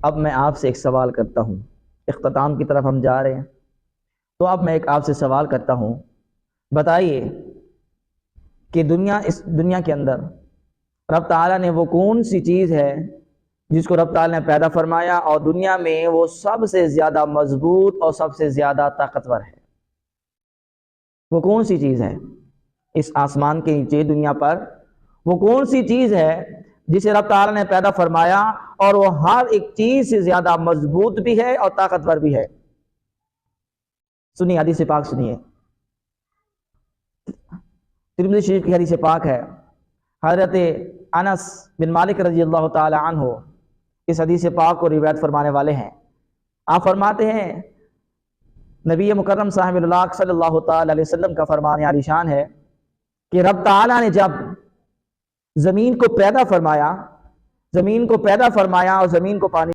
اب میں آپ سے ایک سوال کرتا ہوں، اختتام کی طرف ہم جا رہے ہیں، تو اب میں ایک آپ سے سوال کرتا ہوں، بتائیے کہ اس دنیا کے اندر رب تعالیٰ نے وہ کون سی چیز ہے جس کو رب تعالیٰ نے پیدا فرمایا اور دنیا میں وہ سب سے زیادہ مضبوط اور سب سے زیادہ طاقتور ہے؟ وہ کون سی چیز ہے اس آسمان کے نیچے دنیا پر؟ وہ کون سی چیز ہے جسے رب تعالیٰ نے پیدا فرمایا اور وہ ہر ایک چیز سے زیادہ مضبوط بھی ہے اور طاقتور بھی ہے؟ سنیے حدیث پاک سنیے، ترمذی شریف کی حدیث پاک ہے، حضرت انس بن مالک رضی اللہ تعالی عنہ اس حدیث پاک کو روایت فرمانے والے ہیں۔ آپ فرماتے ہیں، نبی مکرم صاحب اللہ صلی اللہ تعالی علیہ وسلم کا فرمان عالی شان ہے کہ رب تعالیٰ نے جب زمین کو پیدا فرمایا اور زمین کو پانی